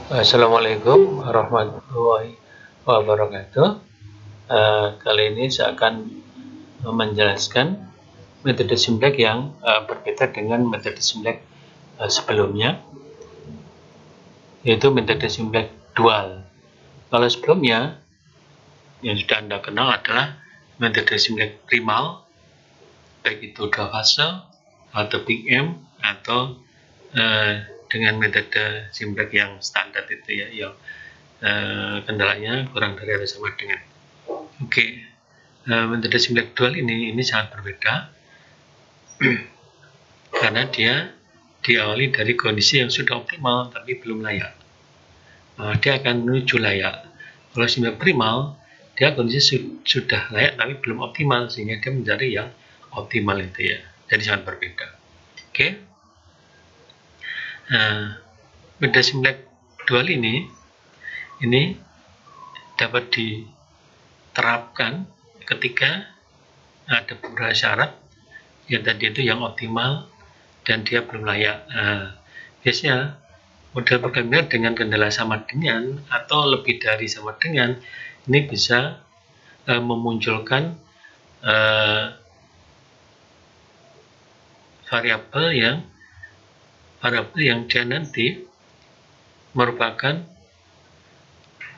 Assalamualaikum warahmatullahi wabarakatuh. Kali ini saya akan menjelaskan metode Simplek yang berbeda dengan metode Simplek sebelumnya, yaitu metode Simplek dual. Kalau sebelumnya yang sudah Anda kenal adalah metode Simplek primal, baik itu dua fase atau Big M, atau dengan metode Simplek yang standar itu ya, yang kendalanya kurang dari atau sama dengan. Metode Simplek dual ini sangat berbeda karena dia diawali dari kondisi yang sudah optimal tapi belum layak. Dia akan menuju layak. Kalau Simplek primal, dia kondisi sudah layak tapi belum optimal, sehingga dia mencari yang optimal itu ya. Jadi sangat berbeda. Metode Simplek dual ini dapat diterapkan ketika ada beberapa syarat yang tadi itu yang optimal dan dia belum layak. Biasanya model programnya dengan kendala sama dengan atau lebih dari sama dengan ini bisa memunculkan variabel yang dia nanti merupakan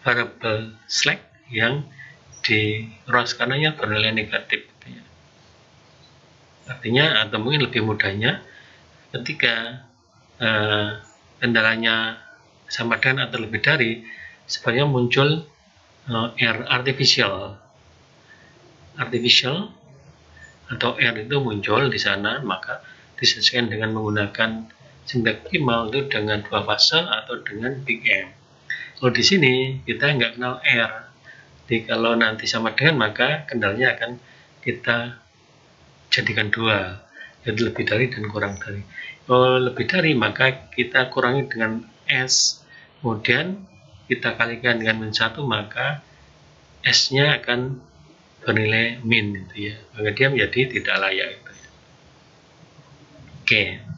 variabel slack yang di ruas kanannya bernilai negatif. Artinya, atau mungkin lebih mudahnya, ketika kendalanya sama dengan atau lebih dari, sebenarnya muncul error artificial atau error itu muncul di sana, maka disesuaikan dengan menggunakan Simplek primal itu dengan dua fase atau dengan Big M. Kalau di sini kita nggak kenal R, jadi kalau nanti sama dengan maka kendalanya akan kita jadikan dua, jadi lebih dari dan kurang dari. Kalau lebih dari maka kita kurangi dengan S, kemudian kita kalikan dengan min 1, maka S-nya akan bernilai min itu ya, maka dia menjadi tidak layak itu ya.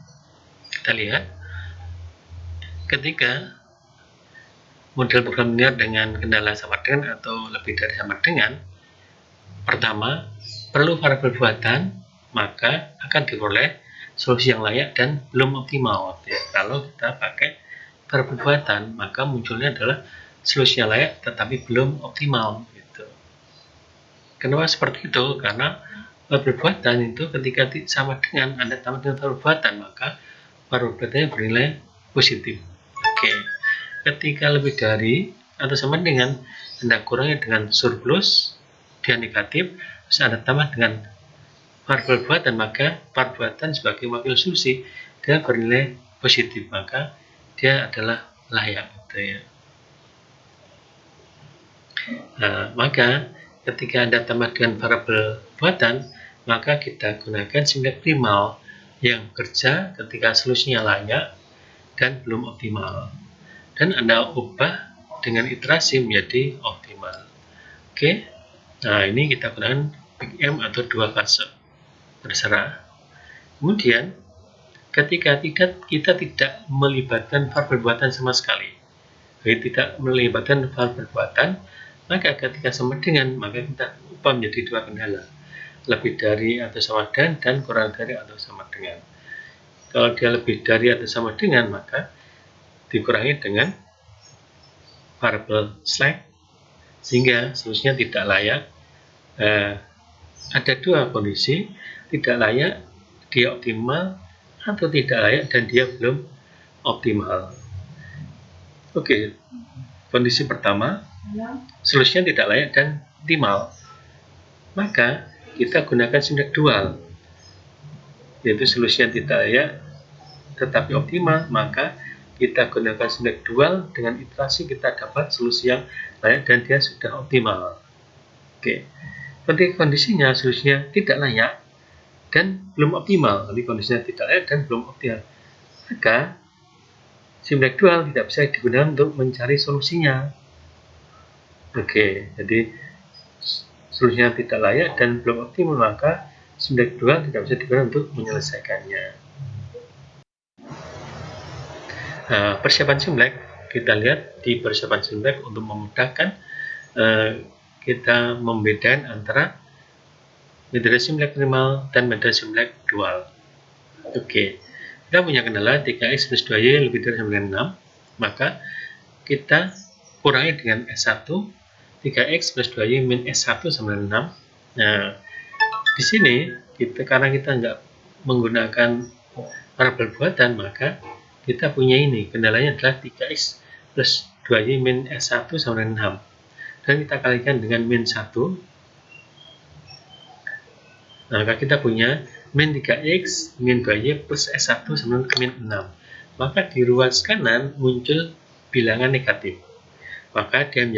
Kita lihat ketika model program linear dengan kendala sama dengan atau lebih dari sama dengan, pertama perlu variabel buatan, maka akan diperoleh solusi yang layak dan belum optimal ya. Kalau kita pakai variabel buatan, maka munculnya adalah solusi yang layak tetapi belum optimal gitu. Kenapa seperti itu? Karena variabel buatan itu ketika sama dengan Anda tambah dengan variabel buatan, maka variabel buatannya bernilai positif. Ketika lebih dari atau sama dengan, Anda kurangi dengan surplus, dia negatif, terus Anda tambah dengan variabel buatan, maka variabel buatan sebagai wakil solusi dia bernilai positif, maka dia adalah layak gitu ya. Maka ketika Anda tambah dengan variabel buatan, maka kita gunakan Simplek primal yang bekerja ketika solusinya layak dan belum optimal, dan Anda ubah dengan iterasi menjadi optimal. Ini kita gunakan Big M atau dua fase, terserah. Kemudian ketika kita tidak melibatkan variabel buatan sama sekali, maka ketika sama dengan, maka kita ubah menjadi dua kendala, lebih dari atau sama dengan dan kurang dari atau sama dengan. Kalau dia lebih dari atau sama dengan, maka dikurangi dengan variabel slack, sehingga solusinya tidak layak. Ada dua kondisi, tidak layak, dia optimal, atau tidak layak dan dia belum optimal. Kondisi pertama, solusinya tidak layak dan optimal, maka kita gunakan Simplek dual, yaitu solusinya tidak layak tetapi optimal, maka kita gunakan Simplek dual, dengan iterasi kita dapat solusi yang layak dan dia sudah optimal. Ketika kondisinya solusinya tidak layak dan belum optimal, jadi kondisinya tidak layak dan belum optimal, maka Simplek dual tidak bisa digunakan untuk mencari solusinya. Jadi solusinya tidak layak dan belum optimal, maka Simplek dual tidak bisa digunakan untuk menyelesaikannya. Persiapan Simplek kita lihat di persiapan Simplek untuk memudahkan kita membedakan antara metode Simplek minimal dan metode Simplek dual. Oke, kita punya kendala 3x plus 2y lebih dari 96, maka kita kurangi dengan S1, 3x plus 2y min S1 sama dengan 6. Nah, di sini karena kita nggak menggunakan parabol buatan, maka kita punya ini, kendalanya adalah 3x plus 2y min S1 sama dengan 6. Dan kita kalikan dengan min 1, maka kita punya min 3x min 2y plus S1 sama dengan min 6. Maka di ruas kanan muncul bilangan negatif, maka dia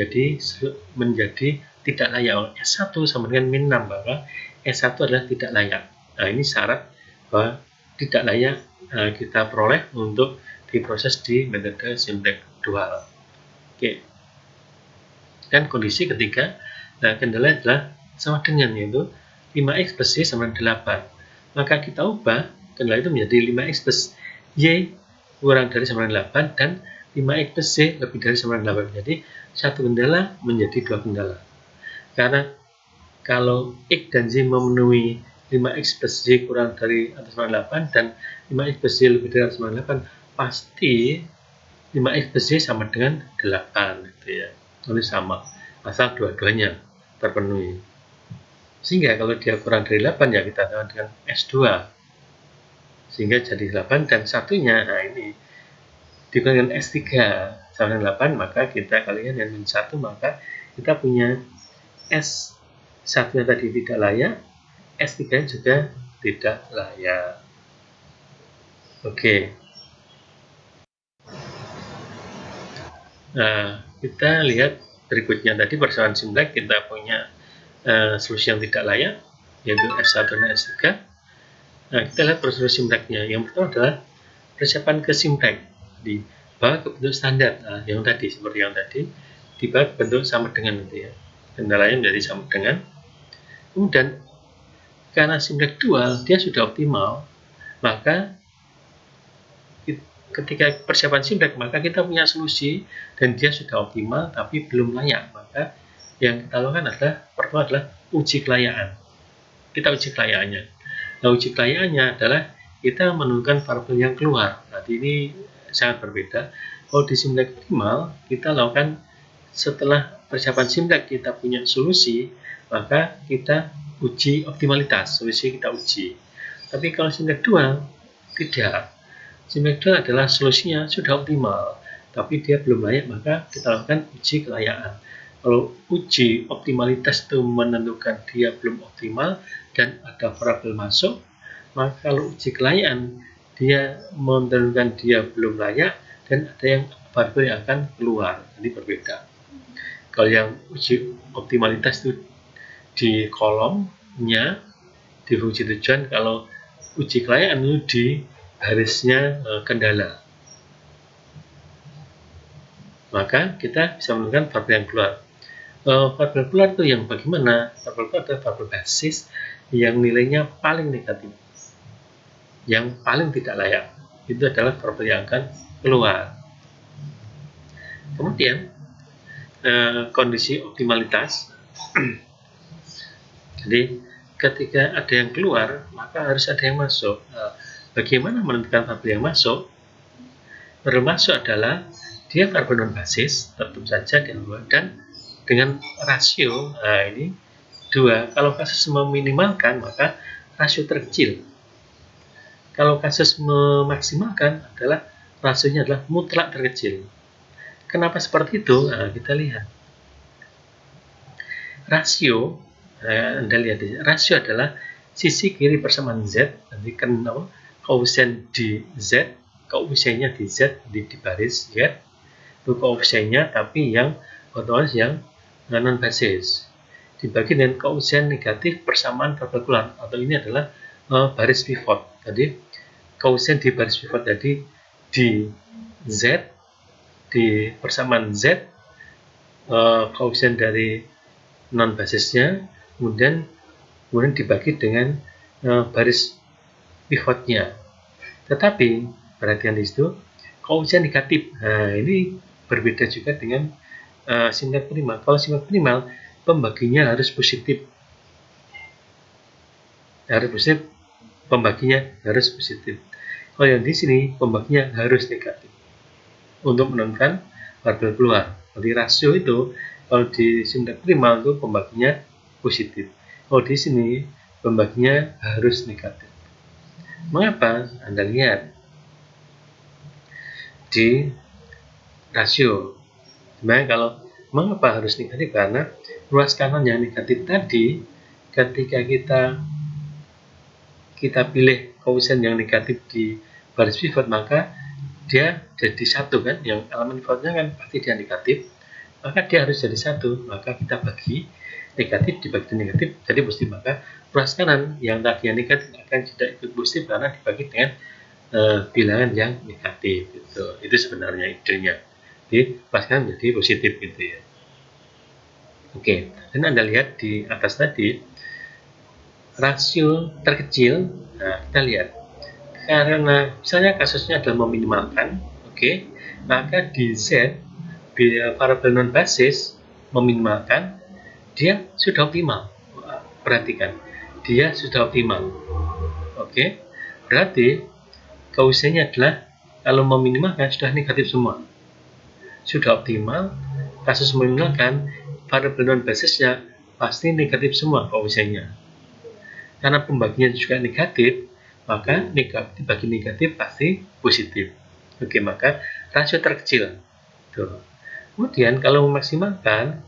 menjadi tidak layak. S1 sama dengan min 6, maka S1 adalah tidak layak. Nah, ini syarat bahwa tidak layak kita peroleh untuk diproses di metode Simplek dual. Oke. Dan kondisi ketiga, kendala adalah sama dengan, yaitu 5x plus y sama dengan 8. Maka kita ubah kendala itu menjadi 5x plus y kurang dari sama dengan 8 dan 5x plus y lebih dari sama dengan 8. Jadi satu kendala menjadi dua kendala. Karena kalau x dan y memenuhi 5x plus y kurang dari atau sama dengan 8 dan 5x plus y lebih dari atau sama dengan 8, pasti 5x plus y sama dengan 8 gitu ya. Ini sama, asal dua-duanya terpenuhi. Sehingga kalau dia kurang dari 8 ya kita tambah dengan S2, sehingga jadi 8, dan satunya, nah ini dikalikan dengan S3 sama dengan 8, maka kita kalikan dengan min 1, maka kita punya S1 yang tadi tidak layak, S3 juga tidak layak. Oke. Nah, kita lihat berikutnya. Tadi persoalan Simplek kita punya solusi yang tidak layak, yaitu S1 dan S3. Nah, kita lihat prosedur Simpleknya. Yang pertama adalah persiapan ke Simplek, dibawa ke bentuk standar. Nah, yang tadi, seperti yang tadi, dibawa ke bentuk sama dengan gitu ya. Kendalanya menjadi sama dengan. Kemudian, karena Simplek dual, dia sudah optimal, maka ketika persiapan Simplek, maka kita punya solusi dan dia sudah optimal tapi belum layak. Maka yang kita lakukan adalah, pertama adalah uji kelayakan. Kita uji kelayakannya. Nah, uji kelayakannya adalah kita menemukan variabel yang keluar. Nah, ini sangat berbeda. Kalau di Simplek optimal, kita lakukan setelah persiapan Simplek kita punya solusi, maka kita uji optimalitas, solusi kita uji. Tapi kalau Simplek dual, tidak. Simplek dual adalah solusinya sudah optimal, tapi dia belum layak, maka kita lakukan uji kelayakan. Kalau uji optimalitas itu menentukan dia belum optimal dan ada variabel masuk, maka kalau uji kelayakan dia menentukan dia belum layak dan ada yang variabel yang akan keluar. Jadi berbeda. Kalau yang uji optimalitas itu di kolomnya, di fungsi tujuan, kalau uji kelayakan itu di barisnya kendala. Maka kita bisa menemukan variabel yang keluar. Variabel keluar itu yang bagaimana? Variabel keluar adalah variabel basis yang nilainya paling negatif, yang paling tidak layak. Itu adalah variabel yang akan keluar. Kemudian kondisi optimalitas. Jadi ketika ada yang keluar, maka harus ada yang masuk. Bagaimana menentukan variabel yang masuk? Variabel masuk adalah dia variabel non basis, tentu saja dengan 2, dan dengan rasio, nah ini 2. Kalau kasus meminimalkan, maka rasio terkecil. Kalau kasus memaksimalkan adalah rasionya adalah mutlak terkecil. Kenapa seperti itu? Nah, kita lihat. Rasio, Anda lihat di rasio adalah sisi kiri persamaan Z, nanti kenal koefisien di Z, koefisiennya di Z di baris Z, itu koefisiennya tapi yang otomatis yang non basis, dibagi dengan koefisien negatif persamaan variabel keluar, atau ini adalah baris pivot. Jadi koefisien di baris pivot tadi di Z, di persamaan Z, koefisien dari non basisnya, kemudian dibagi dengan baris pivotnya. Tetapi perhatian di situ koefisien negatif. Nah, ini berbeda juga dengan simplek minimal. Kalau simplek minimal, pembaginya harus positif. Pembaginya harus positif. Kalau yang di sini, pembaginya harus negatif untuk menentukan barbel keluar. Jadi rasio itu, kalau di simplek minimal itu pembaginya positif. Kalau di sini, pembaginya harus negatif. Mengapa? Anda lihat di rasio. Sebenarnya kalau mengapa harus negatif? Karena ruas kanan yang negatif tadi, ketika kita pilih koefisien yang negatif di baris pivot, maka dia jadi satu kan, yang elemen pivotnya kan pasti dia negatif, maka dia harus jadi satu, maka kita bagi negatif dibagi negatif jadi positif, maka ruas kanan yang tadi yang negatif akan tidak ikut positif karena dibagi dengan bilangan yang negatif. Itu sebenarnya idenya, jadi ruas kanan jadi positif gitu ya. Oke, dan Anda lihat di atas tadi rasio terkecil. Nah, kita lihat karena misalnya kasusnya adalah meminimalkan, oke, maka di Z variabel non basis meminimalkan, dia sudah optimal. Perhatikan, dia sudah optimal. Oke, berarti koefisiennya adalah kalau meminimalkan sudah negatif semua, sudah optimal. Kasus meminimalkan, variabel non basisnya pasti negatif semua koefisiennya. Karena pembagian juga negatif, maka negatif bagi negatif pasti positif. Oke, maka rasio terkecil. Tuh. Kemudian kalau memaksimalkan,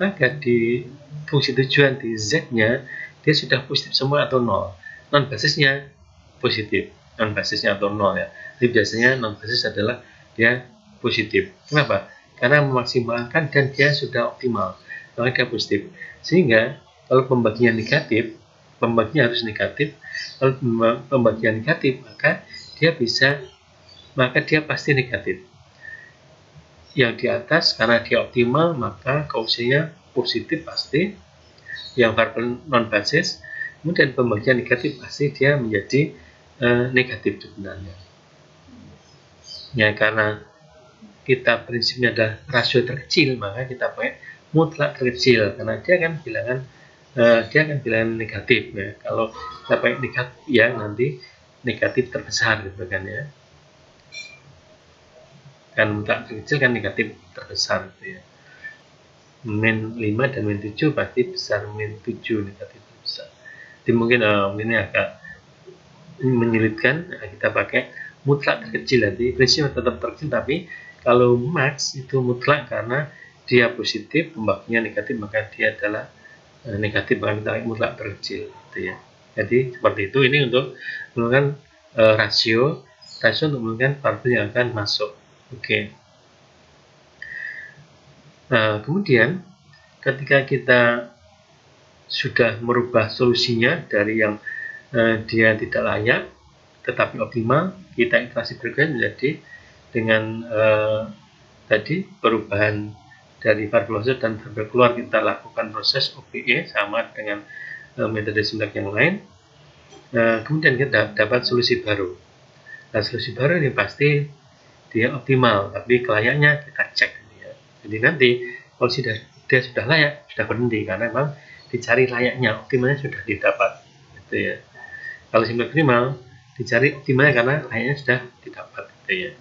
maka di fungsi tujuan di Z-nya dia sudah positif semua atau 0. Non basisnya positif, non basisnya atau 0 ya. Jadi biasanya non basis adalah dia positif. Kenapa? Karena memaksimalkan dan dia sudah optimal, maka dia positif. Sehingga kalau pembagian negatif, pembaginya harus negatif. Kalau pembagian negatif, maka dia pasti negatif. Yang di atas karena dia optimal, maka koefisiennya positif pasti. Yang variabel non basis, kemudian pembagian negatif pasti dia menjadi negatif sebenarnya. Ya, karena kita prinsipnya adalah rasio terkecil, maka kita pakai mutlak terkecil karena dia kan bilangan negatif ya. Kalau kita pakai negatif ya nanti negatif terbesar gitu kan ya. Kan mutlak terkecil kan negatif terbesar gitu ya. Min 5 dan min 7 pasti besar, min 7 negatif terbesar. Jadi mungkin ini agak menyulitkan, kita pakai mutlak terkecil. Nanti prinsipnya tetap terkecil, tapi kalau max itu mutlak karena dia positif, pembaginya negatif, maka dia adalah negatif, maka kita mutlak terkecil gitu ya. Jadi seperti itu. Ini untuk menentukan rasio untuk menentukan variabel yang akan masuk. Oke. Kemudian ketika kita sudah merubah solusinya dari yang dia tidak layak tetapi optimal, kita iterasi berikutnya menjadi dengan tadi perubahan dari variabel masuk dan variabel keluar, kita lakukan proses OPE sama dengan metode simplek yang lain. Kemudian kita dapat solusi baru. Nah, solusi baru ini pasti dia optimal, tapi kelayaknya kita cek ya. Jadi nanti kalau dia sudah layak, sudah berhenti karena memang dicari layaknya, optimalnya sudah didapat gitu ya. Kalau simplek minimal dicari optimalnya karena layaknya sudah didapat gitu ya.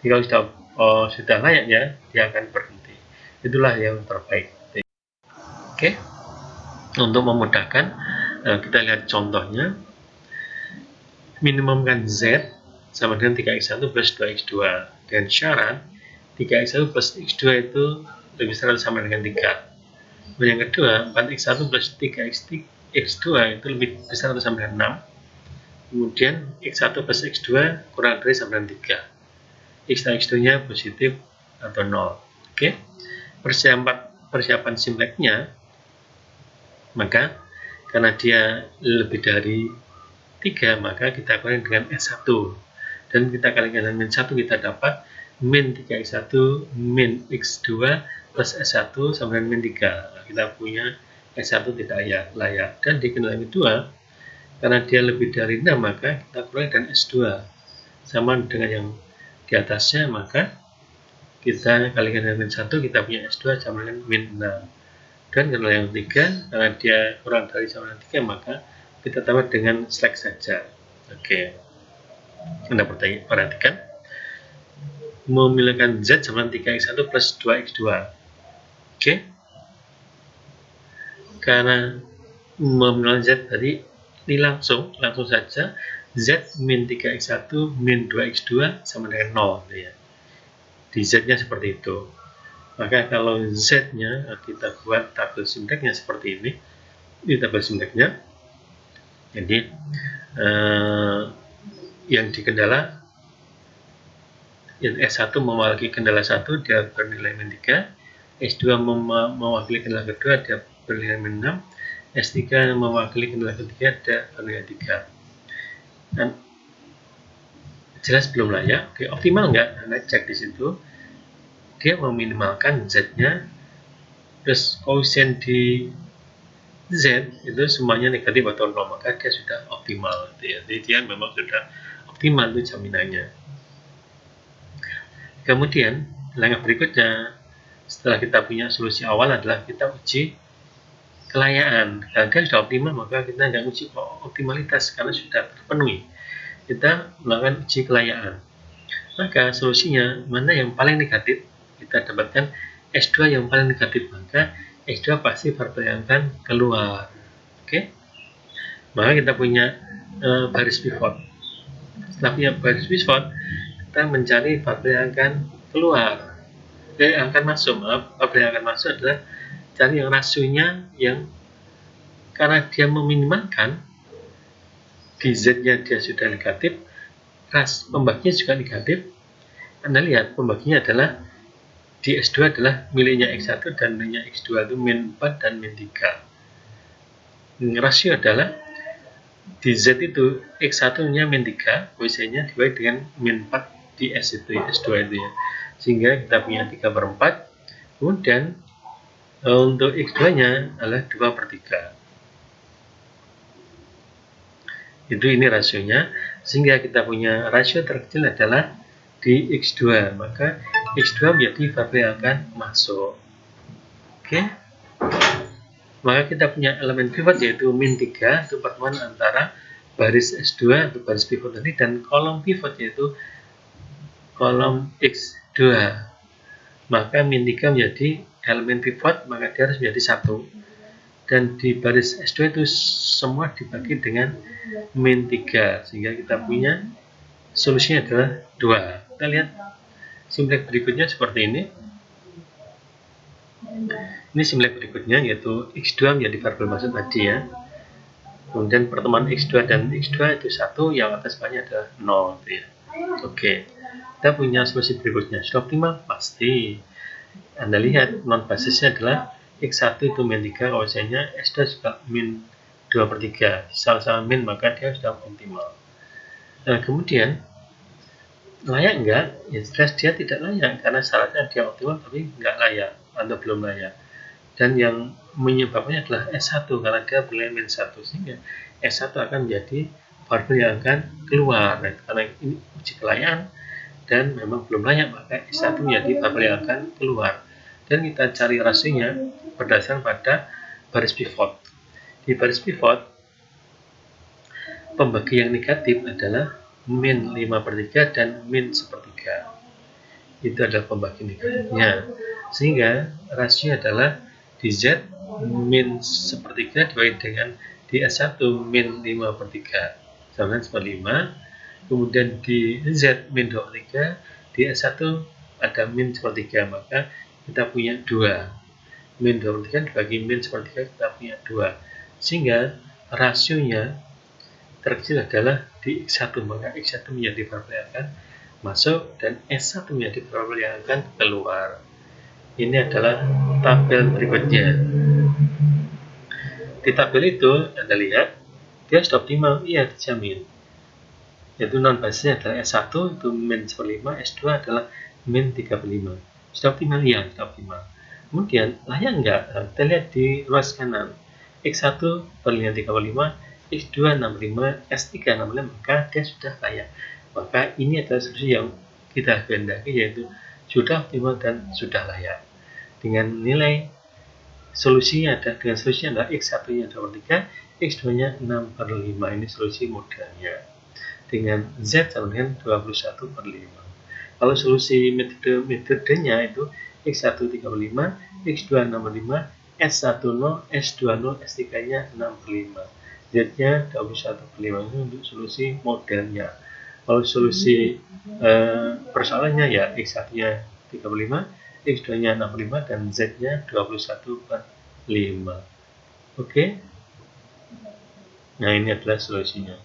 Jadi kalau sudah layaknya, dia akan berhenti. Itulah yang terbaik gitu ya. Oke. Untuk memudahkan, kita lihat contohnya. Minimumkan Z sama dengan 3x1 plus 2x2 dengan syarat 3x1 plus x2 itu lebih besar atau sama dengan 3. Dan yang kedua, 4x1 plus 3x2 itu lebih besar atau sama dengan 6. Kemudian x1 plus x2 kurang dari sama dengan 3. X dan x2 nya positif atau 0. Oke. Persiapan simpleknya, maka karena dia lebih dari 3, maka kita kalikan dengan S1 dan kita kalikan dengan min 1, kita dapat min 3x1 min x2 plus S1 sama dengan min 3. Kita punya S1 tidak layak. Dan di kendaraan kedua, karena dia lebih dari 6, maka kita kurangi dengan S2 sama dengan yang di atasnya, maka kita kalikan dengan min 1, kita punya S2 sama dengan min 6. Dan kalau yang ketiga, karena dia kurang dari sama dengan 3, maka kita tambah dengan slack saja. Oke, Anda perhatikan, memilihkan Z sama dengan 3x1 plus 2x2. Oke, karena memilih Z tadi ini langsung saja Z min 3x1 min 2x2 sama dengan 0 ya. Di Z nya seperti itu. Maka kalau Z nya kita buat tabel sintaknya seperti ini. Ini tabel sintaknya. Jadi yang di kendala yang S1 mewakili kendala 1, dia bernilai min 3. S2 mewakili kendala kedua, dia bernilai min 6. S3 mewakili kendala ketiga, dia bernilai 3. Dan jelas belum layak. Oke, optimal enggak? Anda cek di situ. Dia meminimalkan Z-nya, terus koefisien di Z itu semuanya negatif atau 0, maka dia sudah optimal. Jadi dia memang sudah optimal itu jaminannya. Kemudian langkah berikutnya setelah kita punya solusi awal adalah kita uji kelayaan. Kalau dia sudah optimal, maka kita nggak uji optimalitas karena sudah terpenuhi. Kita melakukan uji kelayaan. Maka solusinya mana yang paling negatif? Kita dapatkan S2 yang paling negatif, maka S2 pasti variabel yang akan keluar. Oke, maka kita punya baris pivot. Setelah punya baris pivot, kita mencari variabel yang akan keluar, yang akan masuk. Variabel yang akan masuk adalah cari yang rasionya yang karena dia meminimalkan di Z-nya dia sudah negatif, pembaginya juga negatif. Anda lihat pembaginya adalah di S2 adalah miliknya X1 dan miliknya X2 itu min 4 dan min 3. Rasio adalah di Z itu X1 nya min 3, koefisiennya dibagi dengan min 4 di S itu, S2 itu ya. Sehingga kita punya 3/4. Kemudian untuk X2 nya adalah 2/3. Itu ini rasionya. Sehingga kita punya rasio terkecil adalah di X2, maka X2 menjadi variabel yang akan masuk. Oke, maka kita punya elemen pivot yaitu min 3, itu pertemuan antara baris S2 atau baris pivot tadi dan kolom pivot yaitu kolom X2. Maka min 3 menjadi elemen pivot, maka dia harus menjadi 1. Dan di baris S2 itu semua dibagi dengan min 3, sehingga kita punya solusinya adalah 2. Kita lihat simulek berikutnya seperti ini. Ini simulek berikutnya yaitu X2 menjadi variabel masuk tadi ya. Kemudian pertemuan X2 dan X2 itu 1, yang atas banyak adalah 0 ya. Oke, kita punya solusi berikutnya. Sudah optimal? Pasti. Anda lihat non basisnya adalah X1 itu min 3, koefisiennya S2 juga min 2/3. Sama-sama min, maka dia sudah optimal. Nah, kemudian layak enggak? Ya jelas dia tidak layak karena syaratnya dia optimal tapi enggak layak atau belum layak. Dan yang menyebabkannya adalah S1 karena dia bernilai min 1, sehingga S1 akan menjadi variabel yang akan keluar. Nah, karena ini uji kelayaan dan memang belum layak, maka S1 menjadi variabel yang akan keluar. Dan kita cari rasionya berdasarkan pada baris pivot. Di baris pivot pembagi yang negatif adalah min 5/3 dan min 1/3. Itu adalah pembagi negatifnya. Sehingga rasio adalah di Z min 1/3 dibagi dengan di S1 min 5/3 sama dengan 1/5. Kemudian di Z min 2/3, di S1 ada min 1/3, maka kita punya 2. Min 2/3 dibagi min 1/3, kita punya 2. Sehingga rasionya terkecil adalah di X1, maka X1 menjadi variabel yang akan masuk dan S1 menjadi variabel yang akan keluar. Ini adalah tabel berikutnya. Di tabel itu Anda lihat dia sudah optimal, iya dijamin. Yaitu non basisnya adalah S1 itu min 1/5, S2 adalah min 3/5. Sudah optimal, iya sudah optimal. Kemudian layak enggak? Kita lihat di ruas kanan. X1 bernilai 3/5, X2 65, S3 65, maka dia sudah layak. Maka ini adalah solusi yang kita kehendaki, yaitu sudah optimal dan sudah layak. Dengan nilai solusinya adalah X1 nya 23, X2 nya 6/5. Ini solusi modelnya. Dengan Z sama dengan 21/5. Kalau solusi metodenya itu X1 35, X2 65, S1 0, S2 0, S3 nya 65. Z nya 21/5. Ini untuk solusi modelnya. Kalau solusi persoalannya ya X1 nya 35, X2 nya 65, dan Z nya 21/5. Oke. Nah, ini adalah solusinya.